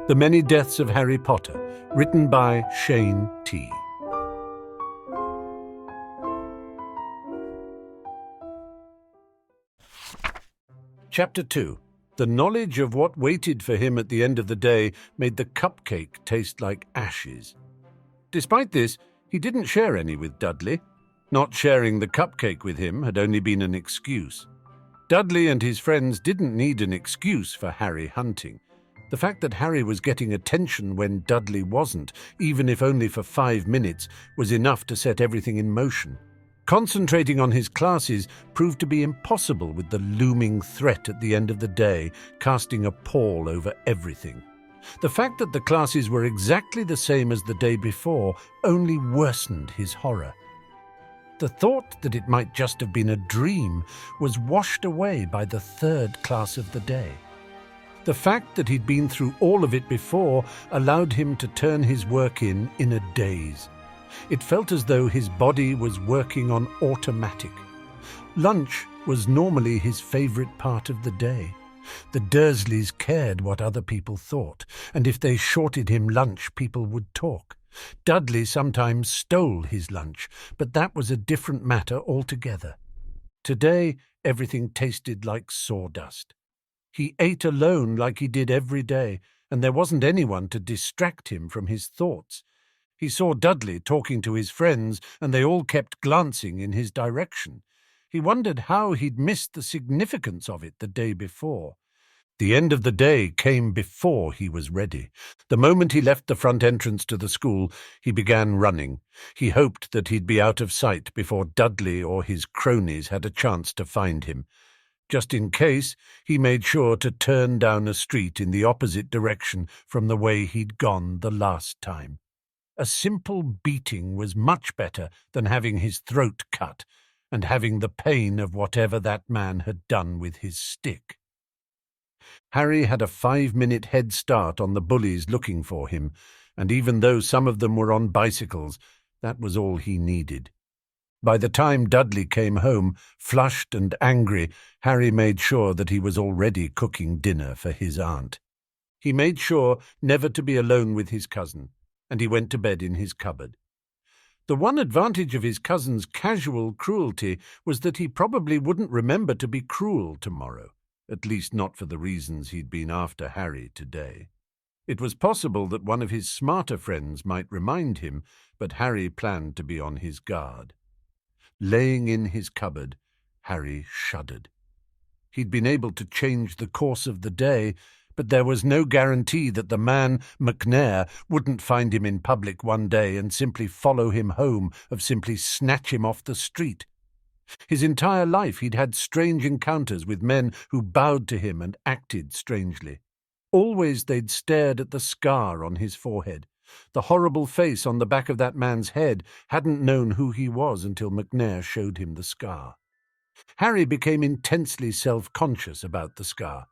The Many Deaths of Harry Potter, written by ShayneT. Chapter 2. The knowledge of what waited for him at the end of the day made the cupcake taste like ashes. Despite this, he didn't share any with Dudley. Not sharing the cupcake with him had only been an excuse. Dudley and his friends didn't need an excuse for Harry hunting. The fact that Harry was getting attention when Dudley wasn't, even if only for 5 minutes, was enough to set everything in motion. Concentrating on his classes proved to be impossible with the looming threat at the end of the day, casting a pall over everything. The fact that the classes were exactly the same as the day before only worsened his horror. The thought that it might just have been a dream was washed away by the third class of the day. The fact that he'd been through all of it before allowed him to turn his work in a daze. It felt as though his body was working on automatic. Lunch was normally his favorite part of the day. The Dursleys cared what other people thought, and if they shorted him lunch, people would talk. Dudley sometimes stole his lunch, but that was a different matter altogether. Today, everything tasted like sawdust. He ate alone like he did every day, and there wasn't anyone to distract him from his thoughts. He saw Dudley talking to his friends, and they all kept glancing in his direction. He wondered how he'd missed the significance of it the day before. The end of the day came before he was ready. The moment he left the front entrance to the school, he began running. He hoped that he'd be out of sight before Dudley or his cronies had a chance to find him. Just in case, he made sure to turn down a street in the opposite direction from the way he'd gone the last time. A simple beating was much better than having his throat cut and having the pain of whatever that man had done with his stick. Harry had a 5-minute head start on the bullies looking for him, and even though some of them were on bicycles, that was all he needed. By the time Dudley came home, flushed and angry, Harry made sure that he was already cooking dinner for his aunt. He made sure never to be alone with his cousin, and he went to bed in his cupboard. The one advantage of his cousin's casual cruelty was that he probably wouldn't remember to be cruel tomorrow, at least not for the reasons he'd been after Harry today. It was possible that one of his smarter friends might remind him, but Harry planned to be on his guard. Laying in his cupboard, Harry shuddered. He'd been able to change the course of the day, but there was no guarantee that the man, McNair, wouldn't find him in public one day and simply follow him home, or simply snatch him off the street. His entire life he'd had strange encounters with men who bowed to him and acted strangely. Always they'd stared at the scar on his forehead. The horrible face on the back of that man's head hadn't known who he was until McNair showed him the scar. Harry became intensely self-conscious about the scar.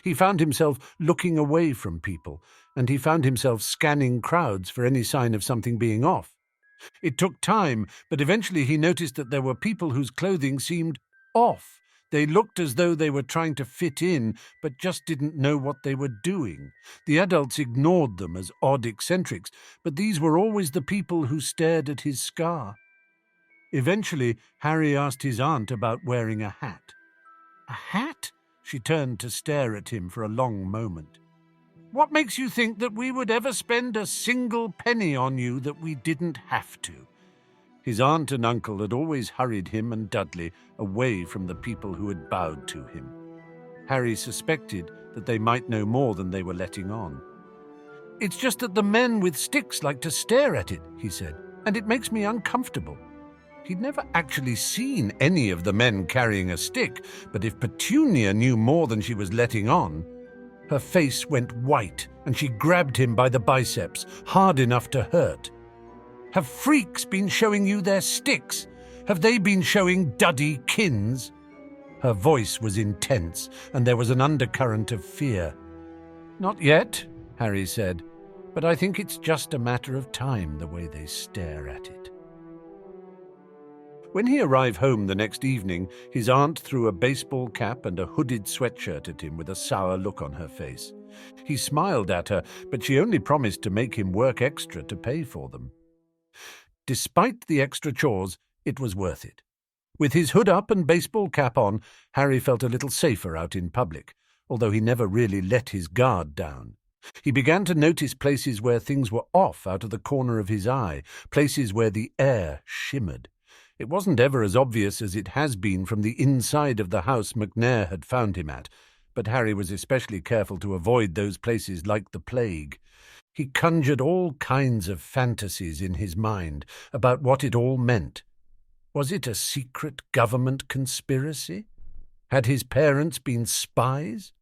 He found himself looking away from people, and he found himself scanning crowds for any sign of something being off. It took time, but eventually he noticed that there were people whose clothing seemed off. They looked as though they were trying to fit in, but just didn't know what they were doing. The adults ignored them as odd eccentrics, but these were always the people who stared at his scar. Eventually, Harry asked his aunt about wearing a hat. "A hat?" She turned to stare at him for a long moment. "What makes you think that we would ever spend a single penny on you that we didn't have to?" His aunt and uncle had always hurried him and Dudley away from the people who had bowed to him. Harry suspected that they might know more than they were letting on. "It's just that the men with sticks like to stare at it," he said, "and it makes me uncomfortable." He'd never actually seen any of the men carrying a stick, but if Petunia knew more than she was letting on... Her face went white, and she grabbed him by the biceps, hard enough to hurt. "Have freaks been showing you their sticks? Have they been showing Duddy Kins?" Her voice was intense, and there was an undercurrent of fear. "Not yet," Harry said, "but I think it's just a matter of time the way they stare at it." When he arrived home the next evening, his aunt threw a baseball cap and a hooded sweatshirt at him with a sour look on her face. He smiled at her, but she only promised to make him work extra to pay for them. Despite the extra chores, it was worth it. With his hood up and baseball cap on, Harry felt a little safer out in public, although he never really let his guard down. He began to notice places where things were off out of the corner of his eye, places where the air shimmered. It wasn't ever as obvious as it has been from the inside of the house McNair had found him at, but Harry was especially careful to avoid those places like the plague. He conjured all kinds of fantasies in his mind about what it all meant. Was it a secret government conspiracy? Had his parents been spies?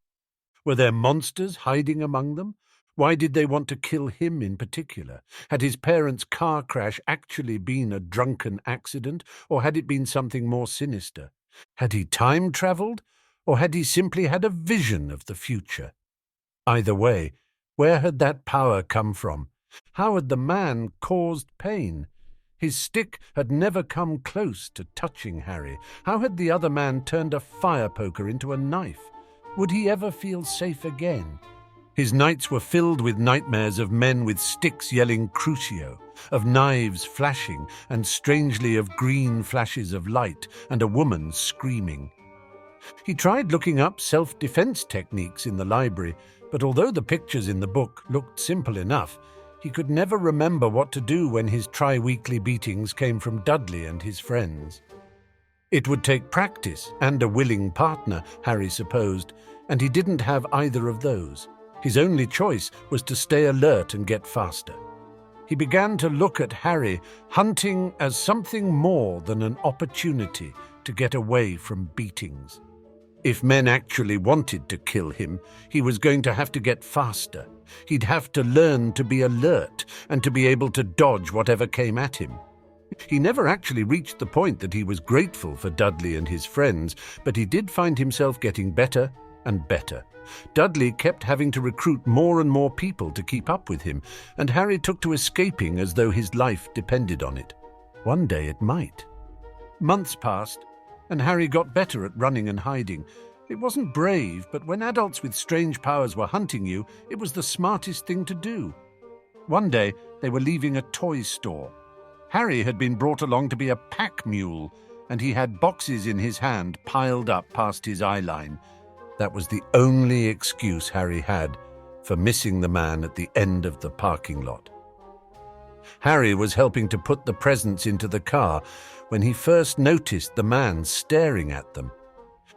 Were there monsters hiding among them? Why did they want to kill him in particular? Had his parents' car crash actually been a drunken accident, or had it been something more sinister? Had he time-travelled, or had he simply had a vision of the future? Either way, where had that power come from? How had the man caused pain? His stick had never come close to touching Harry. How had the other man turned a fire poker into a knife? Would he ever feel safe again? His nights were filled with nightmares of men with sticks yelling Crucio, of knives flashing, and strangely of green flashes of light, and a woman screaming. He tried looking up self-defense techniques in the library, but although the pictures in the book looked simple enough, he could never remember what to do when his tri-weekly beatings came from Dudley and his friends. It would take practice and a willing partner, Harry supposed, and he didn't have either of those. His only choice was to stay alert and get faster. He began to look at Harry, hunting as something more than an opportunity to get away from beatings. If men actually wanted to kill him, he was going to have to get faster. He'd have to learn to be alert and to be able to dodge whatever came at him. He never actually reached the point that he was grateful for Dudley and his friends, but he did find himself getting better and better. Dudley kept having to recruit more and more people to keep up with him, and Harry took to escaping as though his life depended on it. One day it might. Months passed, and Harry got better at running and hiding. It wasn't brave, but when adults with strange powers were hunting you, it was the smartest thing to do. One day, they were leaving a toy store. Harry had been brought along to be a pack mule, and he had boxes in his hand piled up past his eye line. That was the only excuse Harry had for missing the man at the end of the parking lot. Harry was helping to put the presents into the car when he first noticed the man staring at them.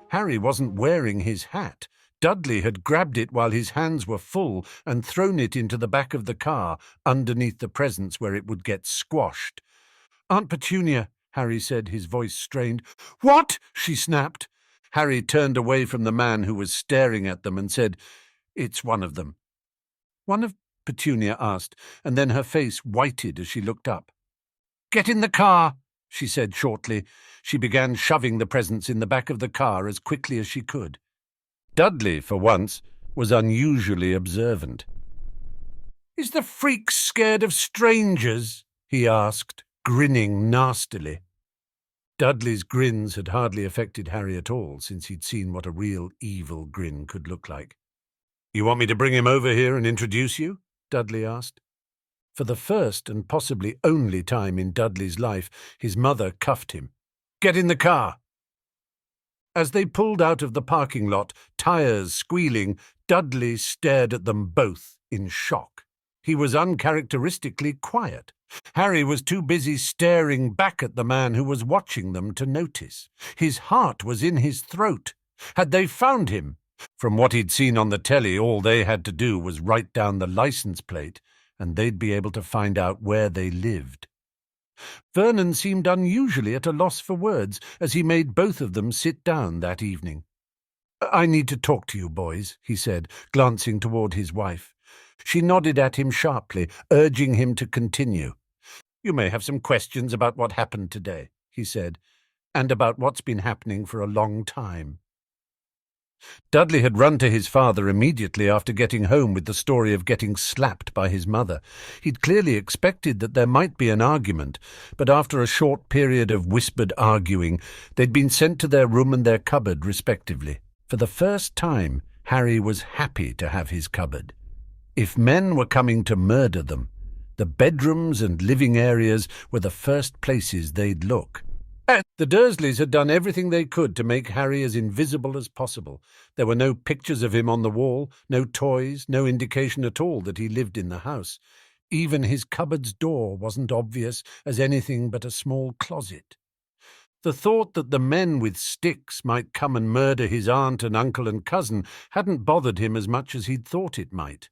Harry wasn't wearing his hat. Dudley had grabbed it while his hands were full and thrown it into the back of the car, underneath the presents where it would get squashed. "Aunt Petunia," Harry said, his voice strained. "What?" she snapped. Harry turned away from the man who was staring at them and said, "It's one of them." "One of?" Petunia asked, and then her face whited as she looked up. "Get in the car," she said shortly. She began shoving the presents in the back of the car as quickly as she could. Dudley, for once, was unusually observant. "Is the freak scared of strangers?" he asked, grinning nastily. Dudley's grins had hardly affected Harry at all since he'd seen what a real evil grin could look like. "You want me to bring him over here and introduce you?" Dudley asked. For the first and possibly only time in Dudley's life, his mother cuffed him. "Get in the car!" As they pulled out of the parking lot, tires squealing, Dudley stared at them both in shock. He was uncharacteristically quiet. Harry was too busy staring back at the man who was watching them to notice. His heart was in his throat. Had they found him? From what he'd seen on the telly, all they had to do was write down the license plate, and they'd be able to find out where they lived. Vernon seemed unusually at a loss for words as he made both of them sit down that evening. "I need to talk to you, boys," he said, glancing toward his wife. She nodded at him sharply, urging him to continue. "You may have some questions about what happened today," he said, "and about what's been happening for a long time." Dudley had run to his father immediately after getting home with the story of getting slapped by his mother. He'd clearly expected that there might be an argument, but after a short period of whispered arguing, they'd been sent to their room and their cupboard, respectively. For the first time, Harry was happy to have his cupboard. If men were coming to murder them, the bedrooms and living areas were the first places they'd look. The Dursleys had done everything they could to make Harry as invisible as possible. There were no pictures of him on the wall, no toys, no indication at all that he lived in the house. Even his cupboard's door wasn't obvious as anything but a small closet. The thought that the men with sticks might come and murder his aunt and uncle and cousin hadn't bothered him as much as he'd thought it might.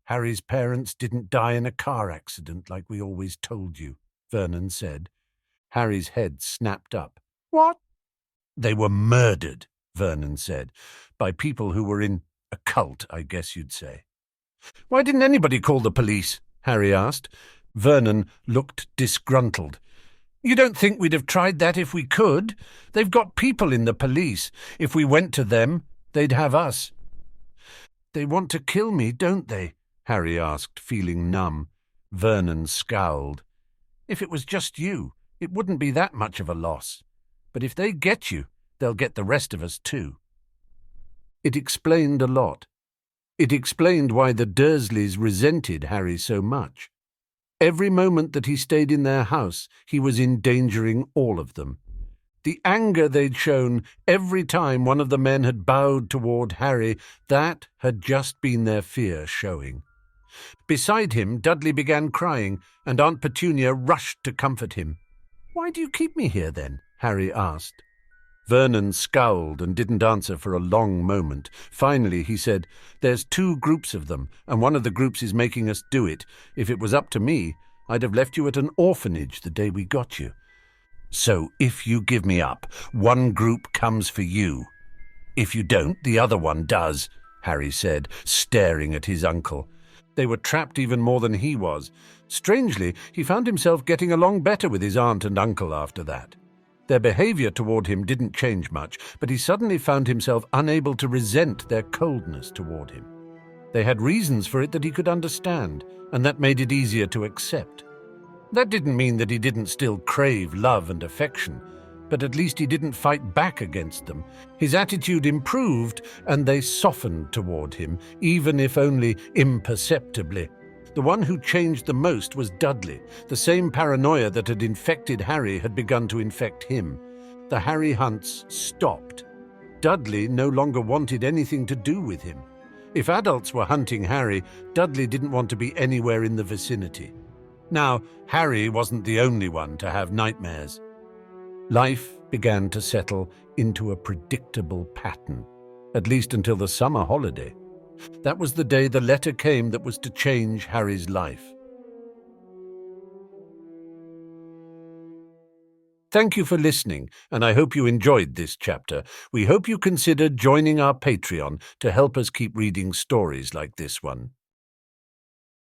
"Harry's parents didn't die in a car accident like we always told you," Vernon said. Harry's head snapped up. "What?" "They were murdered," Vernon said, "by people who were in a cult, I guess you'd say." "Why didn't anybody call the police?" Harry asked. Vernon looked disgruntled. "You don't think we'd have tried that if we could? They've got people in the police. If we went to them, they'd have us." "They want to kill me, don't they?" Harry asked, feeling numb. Vernon scowled. "If it was just you, it wouldn't be that much of a loss. But if they get you, they'll get the rest of us too." It explained a lot. It explained why the Dursleys resented Harry so much. Every moment that he stayed in their house, he was endangering all of them. The anger they'd shown every time one of the men had bowed toward Harry, that had just been their fear showing. Beside him, Dudley began crying, and Aunt Petunia rushed to comfort him. "Why do you keep me here, then?" Harry asked. Vernon scowled and didn't answer for a long moment. Finally, he said, "There's 2 groups of them, and one of the groups is making us do it. If it was up to me, I'd have left you at an orphanage the day we got you. So if you give me up, one group comes for you. If you don't, the other one does," Harry said, staring at his uncle. They were trapped even more than he was. Strangely, he found himself getting along better with his aunt and uncle after that. Their behavior toward him didn't change much, but he suddenly found himself unable to resent their coldness toward him. They had reasons for it that he could understand, and that made it easier to accept. That didn't mean that he didn't still crave love and affection, but at least he didn't fight back against them. His attitude improved, and they softened toward him, even if only imperceptibly. The one who changed the most was Dudley. The same paranoia that had infected Harry had begun to infect him. The Harry hunts stopped. Dudley no longer wanted anything to do with him. If adults were hunting Harry, Dudley didn't want to be anywhere in the vicinity. Now, Harry wasn't the only one to have nightmares. Life began to settle into a predictable pattern, at least until the summer holiday. That was the day the letter came that was to change Harry's life. Thank you for listening, and I hope you enjoyed this chapter. We hope you consider joining our Patreon to help us keep reading stories like this one.